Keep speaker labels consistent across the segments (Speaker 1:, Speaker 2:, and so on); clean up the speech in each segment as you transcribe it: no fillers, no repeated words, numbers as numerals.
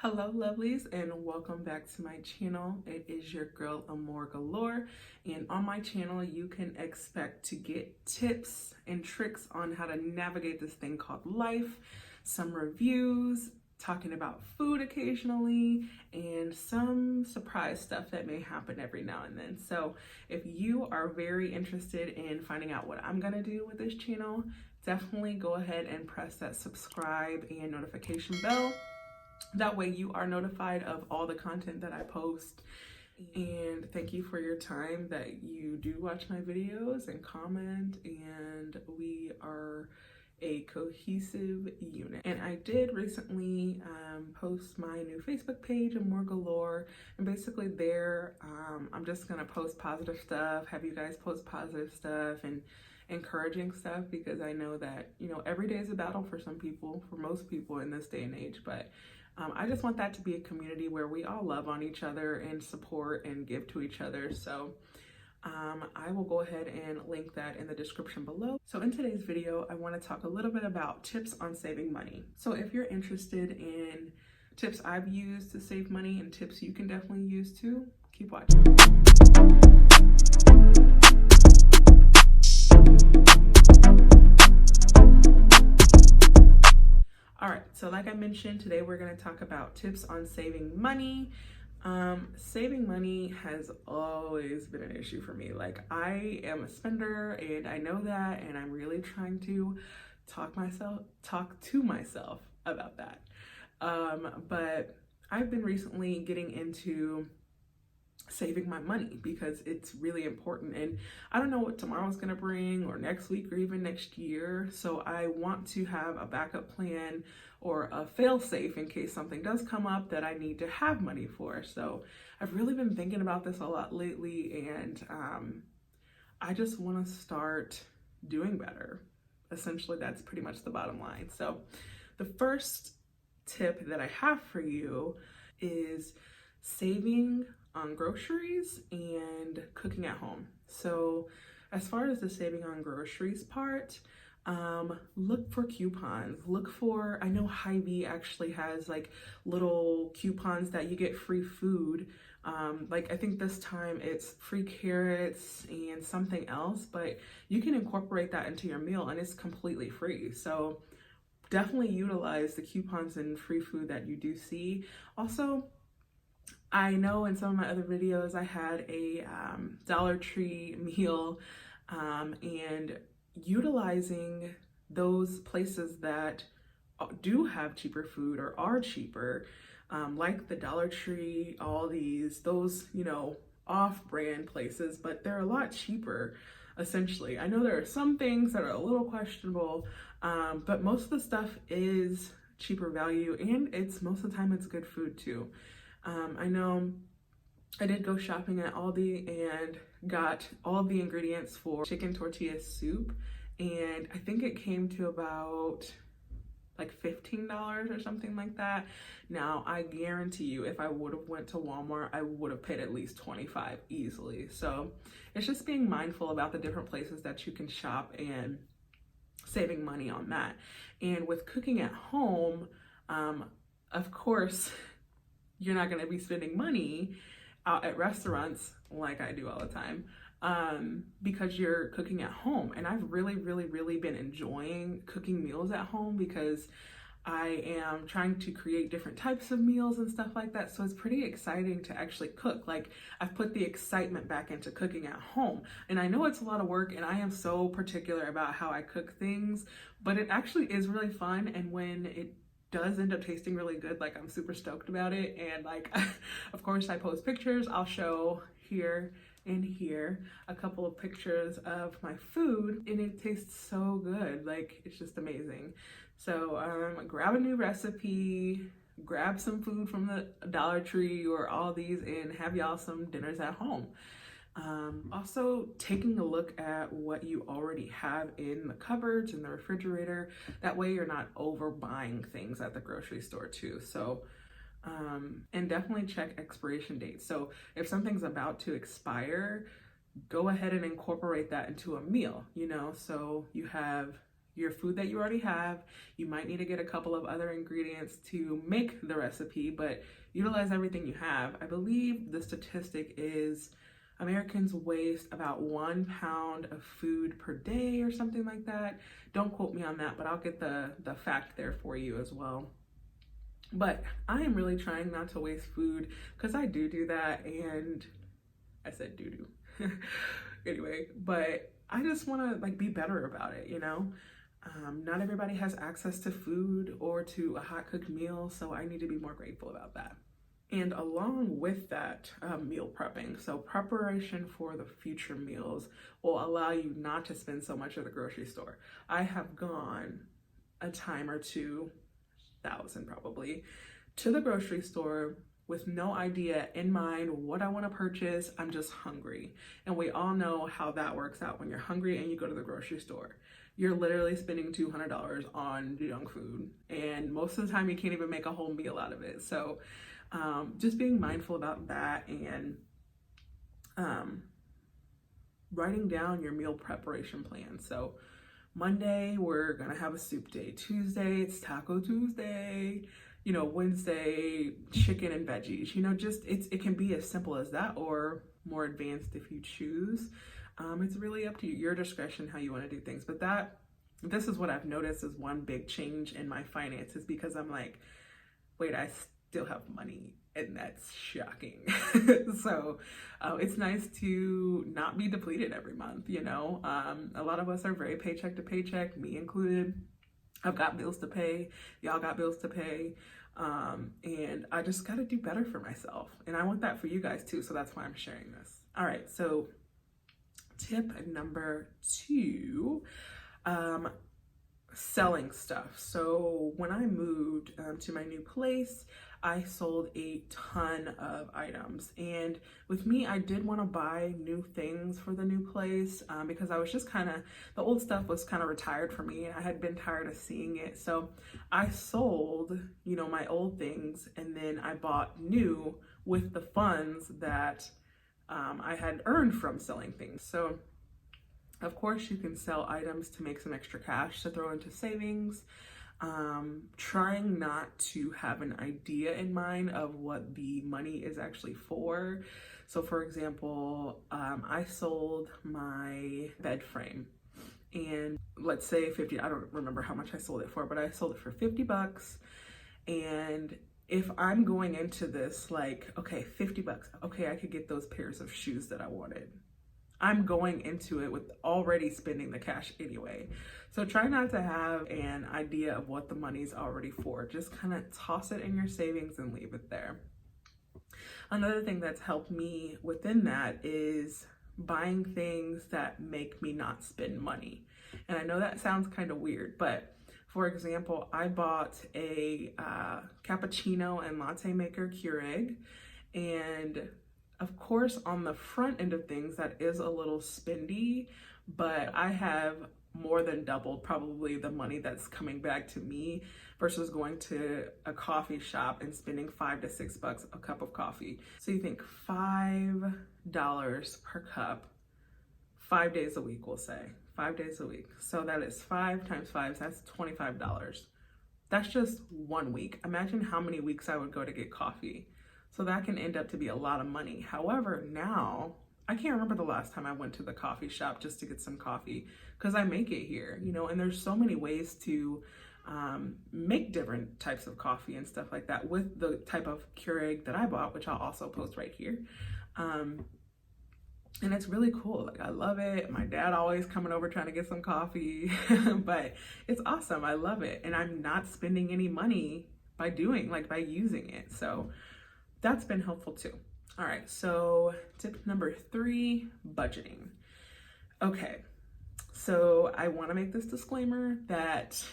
Speaker 1: Hello lovelies, and welcome back to my channel. It is your girl Amore Galore, and on my channel you can expect to get tips and tricks on how to navigate this thing called life, some reviews, talking about food occasionally, and some surprise stuff that may happen every now and then. So if you are very interested in finding out what I'm gonna do with this channel, definitely go ahead and press that subscribe and notification bell. That way you are notified of all the content that I post. And thank you for your time that you do watch my videos and comment, and we are a cohesive unit. And I did recently post my new Facebook page, Amore Galore, and basically there I'm just gonna post positive stuff, have you guys post positive stuff and encouraging stuff, because I know that, you know, every day is a battle for some people, for most people in this day and age, but I just want that to be a community where we all love on each other and support and give to each other. So I will go ahead and link that in the description below. So in today's video, I want to talk a little bit about tips on saving money. So if you're interested in tips I've used to save money and tips you can definitely use too, keep watching. All right, so like I mentioned, today we're going to talk about tips on saving money. Saving money has always been an issue for me. Like, I am a spender and I know that, and I'm really trying to talk to myself about that. But I've been recently getting into saving my money because it's really important, and I don't know what tomorrow's gonna bring, or next week, or even next year. So I want to have a backup plan or a fail safe in case something does come up that I need to have money for. So I've really been thinking about this a lot lately, and I just want to start doing better. Essentially, that's pretty much the bottom line. So the first tip that I have for you is saving on groceries and cooking at home. So as far as the saving on groceries part, look for coupons. Look for, I know Hy-Vee actually has like little coupons that you get free food. Like I think this time it's free carrots and something else, but you can incorporate that into your meal and it's completely free. So definitely utilize the coupons and free food that you do see. Also, I know in some of my other videos I had a Dollar Tree meal, and utilizing those places that do have cheaper food or are cheaper, like the Dollar Tree, Aldi's, those, you know, off-brand places, but they're a lot cheaper, essentially. I know there are some things that are a little questionable, but most of the stuff is cheaper value, and it's most of the time it's good food too. I know I did go shopping at Aldi and got all of the ingredients for chicken tortilla soup, and I think it came to about like $15 or something like that. Now, I guarantee you, if I would have went to Walmart, I would have paid at least $25 easily. So it's just being mindful about the different places that you can shop and saving money on that. And with cooking at home, of course, you're not going to be spending money out at restaurants like I do all the time, because you're cooking at home. And I've really been enjoying cooking meals at home because I am trying to create different types of meals and stuff like that. So it's pretty exciting to actually cook. Like, I've put the excitement back into cooking at home. And I know it's a lot of work, and I am so particular about how I cook things, but it actually is really fun. And when it does end up tasting really good, like, I'm super stoked about it. And like, of course I post pictures. I'll show here and here a couple of pictures of my food, and it tastes so good. Like, it's just amazing. So grab a new recipe, grab some food from the Dollar Tree or Aldi's, and have y'all some dinners at home. Also, taking a look at what you already have in the cupboards and the refrigerator. That way you're not overbuying things at the grocery store too. So, and definitely check expiration dates. So if something's about to expire, go ahead and incorporate that into a meal, you know? So you have your food that you already have. You might need to get a couple of other ingredients to make the recipe, but utilize everything you have. I believe the statistic is Americans waste about 1 pound of food per day or something like that. Don't quote me on that, but I'll get the fact there for you as well. But I am really trying not to waste food, because I do that, and I said doo-doo. Anyway, but I just want to like be better about it, you know? Not everybody has access to food or to a hot cooked meal, so I need to be more grateful about that. And along with that, meal prepping. So preparation for the future meals will allow you not to spend so much at the grocery store. I have gone a time or 2,000 probably to the grocery store with no idea in mind what I want to purchase. I'm just hungry. And we all know how that works out when you're hungry and you go to the grocery store. You're literally spending $200 on junk food. And most of the time you can't even make a whole meal out of it. So just being mindful about that, and writing down your meal preparation plan. So Monday, we're gonna have a soup day. Tuesday, it's Taco Tuesday. You know, Wednesday, chicken and veggies. You know, just it can be as simple as that, or more advanced if you choose. It's really up to you, your discretion, how you want to do things. But this is what I've noticed is one big change in my finances, because I'm like, wait, I still have money, and that's shocking. So it's nice to not be depleted every month, you know. A lot of us are very paycheck to paycheck, me included. I've got bills to pay, y'all got bills to pay, and I just got to do better for myself, and I want that for you guys too, so that's why I'm sharing this. All right, so tip number 2, selling stuff. So when I moved to my new place, I sold a ton of items, and with me, I did want to buy new things for the new place because I was just the old stuff was kind of retired for me. I had been tired of seeing it, so I sold, you know, my old things, and then I bought new with the funds that I had earned from selling things. So of course you can sell items to make some extra cash to throw into savings. Trying not to have an idea in mind of what the money is actually for. So for example, I sold my bed frame, and let's say 50, I don't remember how much I sold it for, but I sold it for $50. And if I'm going into this like, okay, $50, okay, I could get those pairs of shoes that I wanted. I'm going into it with already spending the cash anyway. So try not to have an idea of what the money's already for. Just kind of toss it in your savings and leave it there. Another thing that's helped me within that is buying things that make me not spend money. And I know that sounds kind of weird, but for example, I bought a cappuccino and latte maker Keurig, and of course, on the front end of things, that is a little spendy, but I have more than doubled probably the money that's coming back to me versus going to a coffee shop and spending $5 to $6 a cup of coffee. So you think $5 per cup, 5 days a week, we'll say, 5 days a week. So that is 5 times 5, so that's $25. That's just 1 week. Imagine how many weeks I would go to get coffee. So that can end up to be a lot of money. However, now, I can't remember the last time I went to the coffee shop just to get some coffee, because I make it here, you know, and there's so many ways to make different types of coffee and stuff like that with the type of Keurig that I bought, which I'll also post right here. And it's really cool. Like, I love it. My dad always coming over trying to get some coffee, but it's awesome. I love it. And I'm not spending any money by using it. So that's been helpful too. All right, so tip number 3, budgeting. Okay, so I want to make this disclaimer that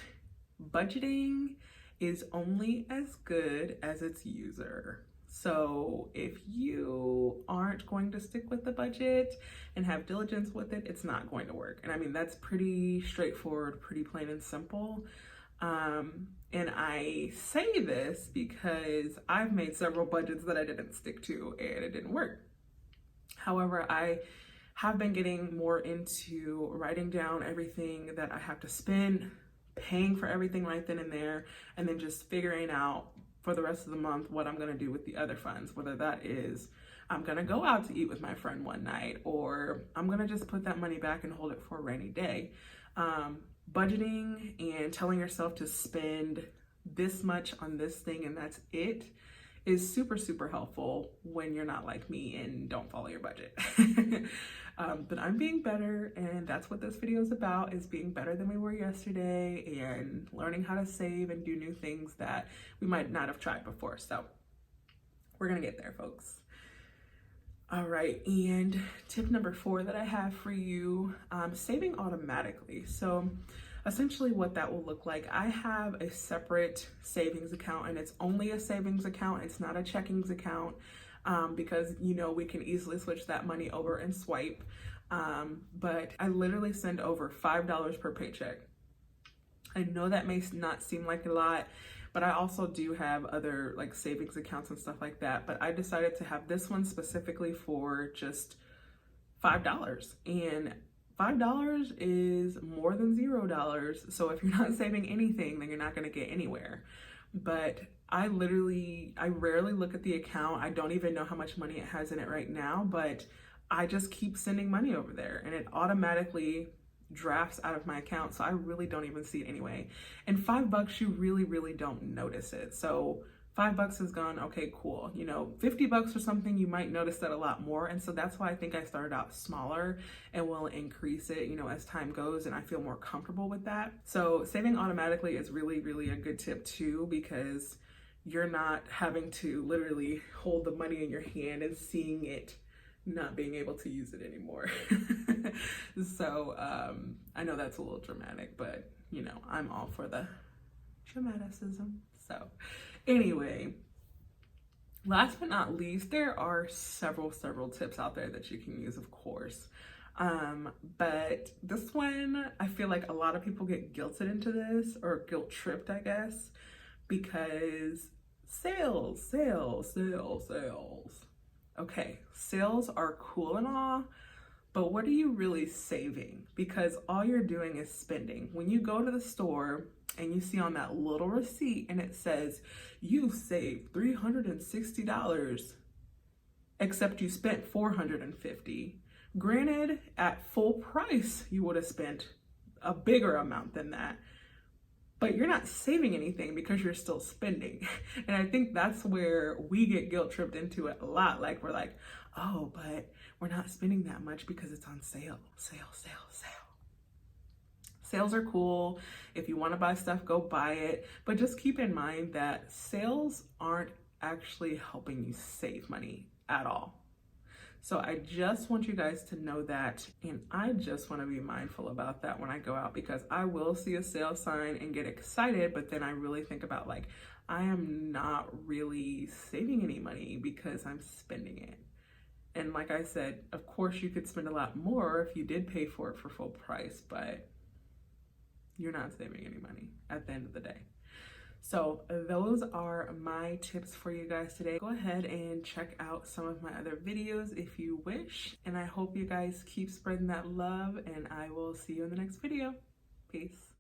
Speaker 1: budgeting is only as good as its user. So if you aren't going to stick with the budget and have diligence with it, it's not going to work. And I mean, that's pretty straightforward, pretty plain and simple. And I say this because I've made several budgets that I didn't stick to and it didn't work. However, I have been getting more into writing down everything that I have to spend, paying for everything right then and there, and then just figuring out for the rest of the month what I'm gonna do with the other funds, whether that is I'm gonna go out to eat with my friend one night, or I'm gonna just put that money back and hold it for a rainy day. Budgeting and telling yourself to spend this much on this thing and that's it is super, super helpful when you're not like me and don't follow your budget. But I'm being better, and that's what this video is about, is being better than we were yesterday and learning how to save and do new things that we might not have tried before. So we're gonna get there, folks. All right, and tip number 4 that I have for you, saving automatically. So essentially what that will look like, I have a separate savings account, and it's only a savings account. It's not a checkings account, because we can easily switch that money over and swipe. But I literally send over $5 per paycheck. I know that may not seem like a lot, but I also do have other like savings accounts and stuff like that. But I decided to have this one specifically for just $5. And $5 is more than $0. So if you're not saving anything, then you're not going to get anywhere. But I rarely look at the account. I don't even know how much money it has in it right now, but I just keep sending money over there, and it automatically drafts out of my account. So I really don't even see it anyway. And $5, you really, really don't notice it. So $5 is gone. Okay, cool. $50 or something, you might notice that a lot more. And so that's why I think I started out smaller and will increase it, as time goes, and I feel more comfortable with that. So saving automatically is really, really a good tip too, because you're not having to literally hold the money in your hand and seeing it, not being able to use it anymore. So I know that's a little dramatic, but I'm all for the dramaticism. So anyway, last but not least, there are several tips out there that you can use, of course. But this one, I feel like a lot of people get guilted into this, or guilt tripped, I guess, because sales. Okay, sales are cool and all, but what are you really saving? Because all you're doing is spending. When you go to the store and you see on that little receipt and it says you saved $360, except you spent $450. Granted, at full price, you would have spent a bigger amount than that, but you're not saving anything because you're still spending. And I think that's where we get guilt tripped into it a lot. Like, we're like, oh, but we're not spending that much because it's on sale. Sales are cool. If you want to buy stuff, go buy it. But just keep in mind that sales aren't actually helping you save money at all. So I just want you guys to know that, and I just want to be mindful about that when I go out, because I will see a sale sign and get excited, but then I really think about, like, I am not really saving any money because I'm spending it. And like I said, of course you could spend a lot more if you did pay for it for full price, but you're not saving any money at the end of the day. So those are my tips for you guys today. Go ahead and check out some of my other videos if you wish. And I hope you guys keep spreading that love, and I will see you in the next video. Peace.